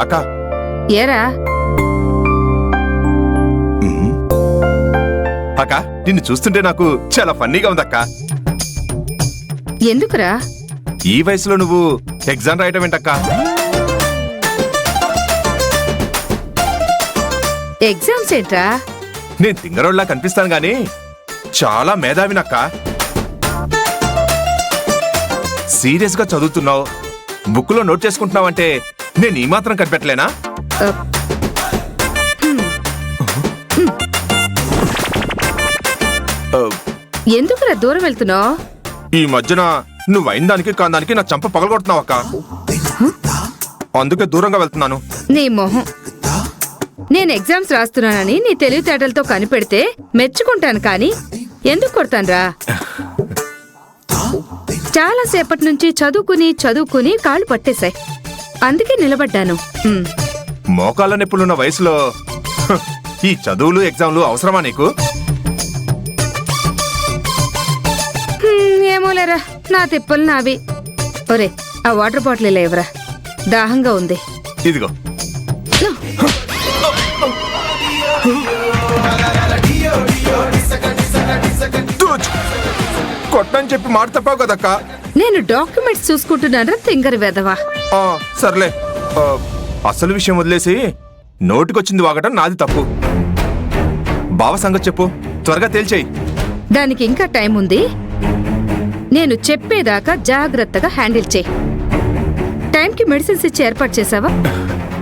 అక్క ఏరా అక్క నిన్ను చూస్తుంటే నాకు చాలా ఫన్నీగా ఉందక్క. ఎందుకురా? ఈ వయసులో నువ్వు ఎగ్జామ్ రాయటం ఏంటక్క? ఎగ్జామ్స్ ఏంట్రా? నేను తింగరోడ్లా కనిపిస్తాను గాని చాలా మేధావినక్క. సీరియస్ గా చదువుతున్నావు, బుక్ లో నోట్ చేసుకుంటున్నావంటే నేను ఈ మాత్రం కనిపెట్టలేనా? ఎందుకురా దూరం వెళ్తున్నావు? ఈ మధ్యన నువ్వు అయిన దానికి కాందానికి నా చంప పగలగొడుతున్నావు అక్క. అందుకే దూరంగా వెళ్తున్నాను. నీ మొహం. నేను ఎగ్జామ్స్ రాస్తున్నానని నీ తెలివితేటలతో కనిపెడితే మెచ్చుకుంటాను, కానీ ఎందుకు కొడతానురా? చాలా సేపటి నుంచి చదువుకుని కాళ్ళు పట్టేశాయి, అందుకే నిలబడ్డాను. మోకాళ్ళ నొప్పులున్న వయసులో ఈ చదువులు ఎగ్జామ్లు అవసరమా నీకు? ఏమోలేరా, నా తిప్పలు నావి. ఒరే, ఆ వాటర్ బాటిల్ లేవరా, దాహంగా ఉంది. ఇదిగో. కొట్టని చెప్పి మాట తప్పావు కదక్క. నేను డాక్యుమెంట్స్ చూసుకుంటున్నారా తింగరి వెదవా. సర్లే, అసలు విషయం వదిలేసి నోటికొచ్చింది వాగటం నాది తప్పు. బావ సంగతి చెప్పు, త్వరగా తేల్చేయి. దానికి ఇంకా టైం ఉంది. నేను చెప్పేదాకా జాగ్రత్తగా హ్యాండిల్ చేయి. టైంకి మెడిసిన్స్ ఇచ్చి ఏర్పాటు చేసావా?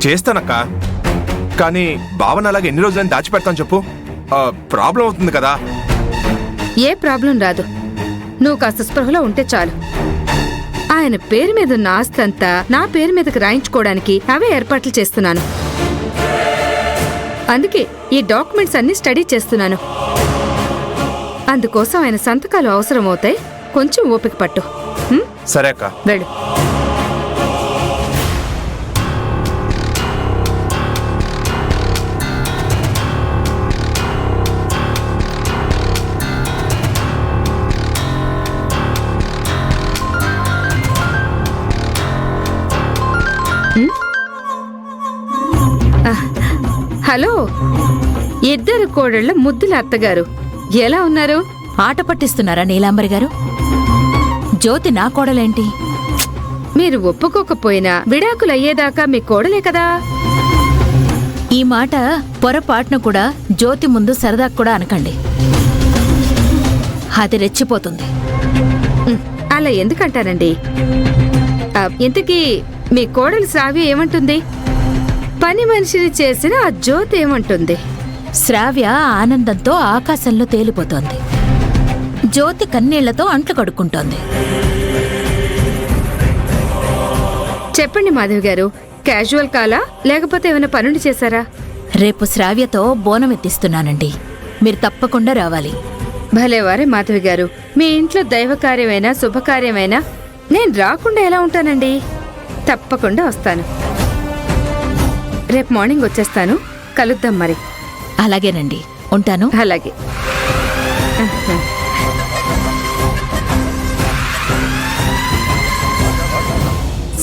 చేస్తానక్క, కానీ బావన అలాగే ఎన్ని రోజులని దాచిపెడతాను చెప్పు. ప్రాబ్లం అవుతుంది కదా. ఏ ప్రాబ్లం రాదు, నువ్వు కాస్త స్పృహలో ఉంటే చాలు. ఆయన పేరు మీద ఉన్న ఆస్తంతా నా పేరు మీదకి రాయించుకోవడానికి అవే ఏర్పాట్లు చేస్తున్నాను. అందుకే ఈ డాక్యుమెంట్స్ అన్ని స్టడీ చేస్తున్నాను. అందుకోసం ఆయన సంతకాలు అవసరమవుతాయి, కొంచెం ఓపిక పట్టు. సరే అక్క, వెళ్ళు. హలో, ఇద్దరు కోడళ్ల ముద్దుల అత్తగారు ఎలా ఉన్నారు? ఆట పట్టిస్తున్నారా నీలాంబరి గారు? జ్యోతి నా కోడలేంటి? మీరు ఒప్పుకోకపోయినా విడాకులయ్యేదాకా మీ కోడలే కదా. ఈ మాట పొరపాటున కూడా జ్యోతి ముందు సరదా కూడా అనకండి, అది రెచ్చిపోతుంది. అలా ఎందుకంటారండి? ఇంతకీ మీ కోడలు శ్రావ్య ఏమంటుంది? పని మనిషిని చేసిన ఆ జ్యోతి ఏమంటుంది? శ్రావ్య ఆనందంతో ఆకాశంలో తేలిపోతోంది, జ్యోతి కన్నీళ్లతో అంట్లు కడుక్కుంటోంది. చెప్పండి మాధవి గారు, క్యాజువల్ కాలా లేకపోతే ఏమైనా పనులు చేశారా? రేపు శ్రావ్యతో బోనం ఎత్తిస్తున్నానండి, మీరు తప్పకుండా రావాలి. భలేవారే మాధవి గారు, మీ ఇంట్లో దైవకార్యమైనా శుభకార్యమైనా నేను రాకుండా ఎలా ఉంటానండి? తప్పకుండా వస్తాను. రేపు మార్నింగ్ వచ్చేస్తాను, కలుద్దాం మరి. అలాగేనండి, ఉంటాను. అలాగే.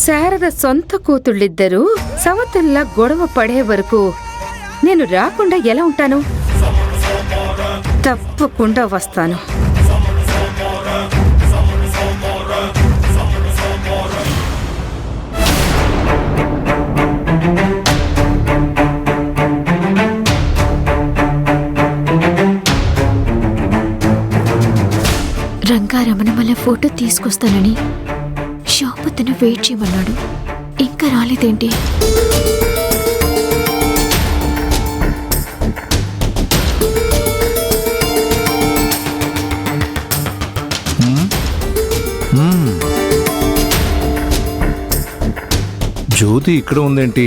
శారద సొంత కూతుళ్ళిద్దరూ సవతుల్లా గొడవ పడే వరకు నేను రాకుండా ఎలా ఉంటాను? తప్పకుండా వస్తాను. రంగారమణ ఫోటో తీసుకొస్తానని షాపు తను వెయిట్ చేయమన్నాడు, ఇంకా రాలేదేంటి? జ్యోతి ఇక్కడ ఉందేంటి?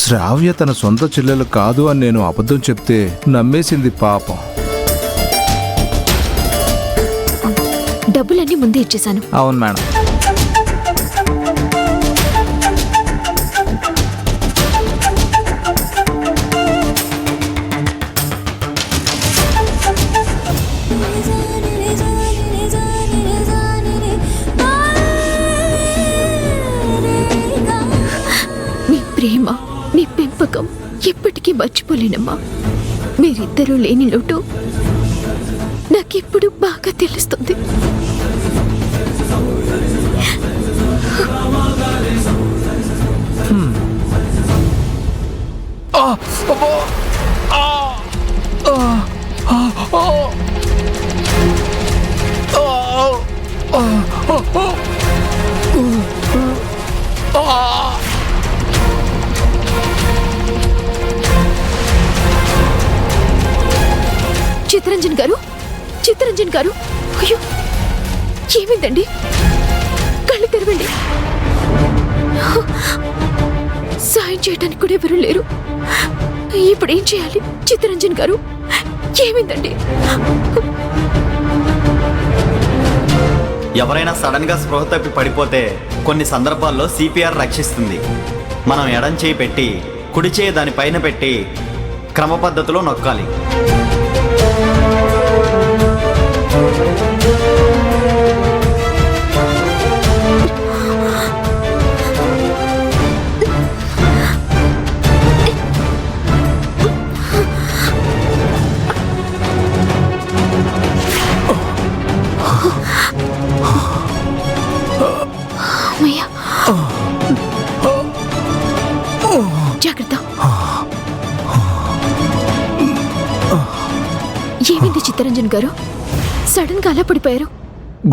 శ్రావ్య తన సొంత చెల్లెలు కాదు అని నేను అబద్ధం చెప్తే నమ్మేసింది పాపం. డబ్బులన్నీ ముందే ఇచ్చేశాను. అవును మేడం. ప్రేమ నీ పెంపకం ఎప్పటికీ మర్చిపోలేనమ్మా. మీరిద్దరూ లేని లోటు నాకిప్పుడు బాగా తెలుస్తుంది. చిత్తరంజన్ గారు, చిత్తరంజన్ గారు, అయ్యో ఏమైందండి? కళ్ళు తెరవండి. సాయం చేయడానికి కూడా ఎవరు లేరు. ఇప్పుడు ఏం చేయాలి? చిత్తరంజన్ గారు ఏమైందండి? ఎవరైనా సడన్ గా స్పృహ తప్పి పడిపోతే కొన్ని సందర్భాల్లో సిపిఆర్ రక్షిస్తుంది. మనం ఎడం చేయి పెట్టి కుడి చేయి దానిపైన పెట్టి క్రమ పద్ధతిలో నొక్కాలి. అమ్మయ్యా, జాగ్రత్త. ఏమైంది చిత్తరంజన్ గారు? సడన్ గా అలా పడిపోయారు.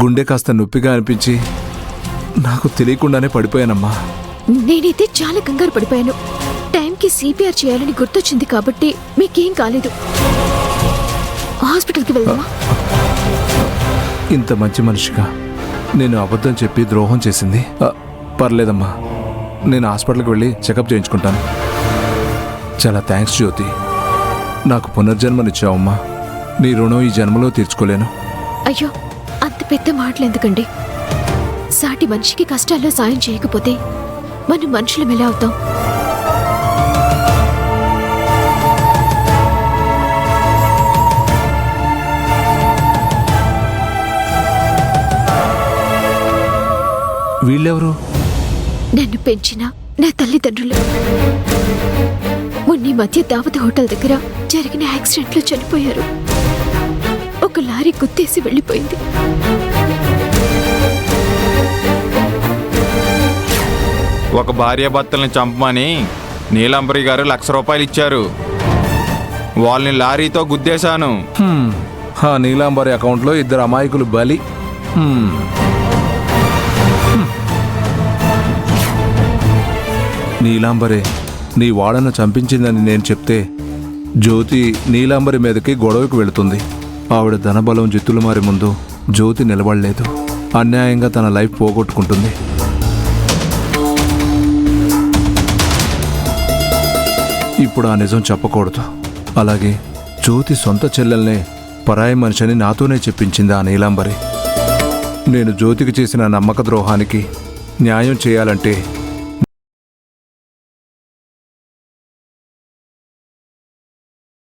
గుండె కాస్త నొప్పిగా అనిపించి నాకు తెలియకుండానే పడిపోయానమ్మా. నేనైతే చాలా కంగారు పడిపోయాను. టైంకి సిపిఆర్ చేయాలని గుర్తొచ్చింది కాబట్టి మీకేం కాలేదు. హాస్పిటల్కి వెళ్దామా? ఇంత మంచి మనిషిగా నేను అబద్ధం చెప్పి ద్రోహం చేసింది. పర్లేదమ్మా, నేను హాస్పిటల్కి వెళ్ళి చెకప్ చేయించుకుంటాను. చాలా థ్యాంక్స్ జ్యోతి, నాకు పునర్జన్మనిచ్చావమ్మా. నీ రుణం ఈ జన్మలో తీర్చుకోలేను. అయ్యో, అంత పెద్ద మాటలు ఎందుకండి? సాటి మనిషికి కష్టాల్లో సాయం చేయకపోతే మనం మనుషులం ఎలా అవుతాం? వీళ్ళెవరు? నన్ను పెంచిన నా తల్లిదండ్రులు. మొన్న మధ్య దావత్ హోటల్ దగ్గర జరిగిన యాక్సిడెంట్లో చనిపోయారు. ఒక లారీ గుద్దేసి వెళ్ళిపోయింది. ఒక భార్యాభర్తల్ని చంపమని నీలంబరి గారు ₹1,00,000 ఇచ్చారు. వాళ్ళని లారీతో గుద్దేశాను. ఆ నీలాంబరి అకౌంట్లో 2 అమాయకులు బలి. నీలాంబరే నీ వాడను చంపించిందని నేను చెప్తే జ్యోతి నీలాంబరి మీదకి గొడవకు వెళుతుంది. ఆవిడ ధనబలం జిత్తులు మారి ముందు జ్యోతి నిలబడలేదు. అన్యాయంగా తన లైఫ్ పోగొట్టుకుంటుంది. ఇప్పుడు ఆ నిజం చెప్పకూడదు. అలాగే జ్యోతి సొంత చెల్లెల్నే పరాయి మనిషిని నాతోనే చెప్పించింది ఆ నీలాంబరి. నేను జ్యోతికి చేసిన నమ్మక ద్రోహానికి న్యాయం చేయాలంటే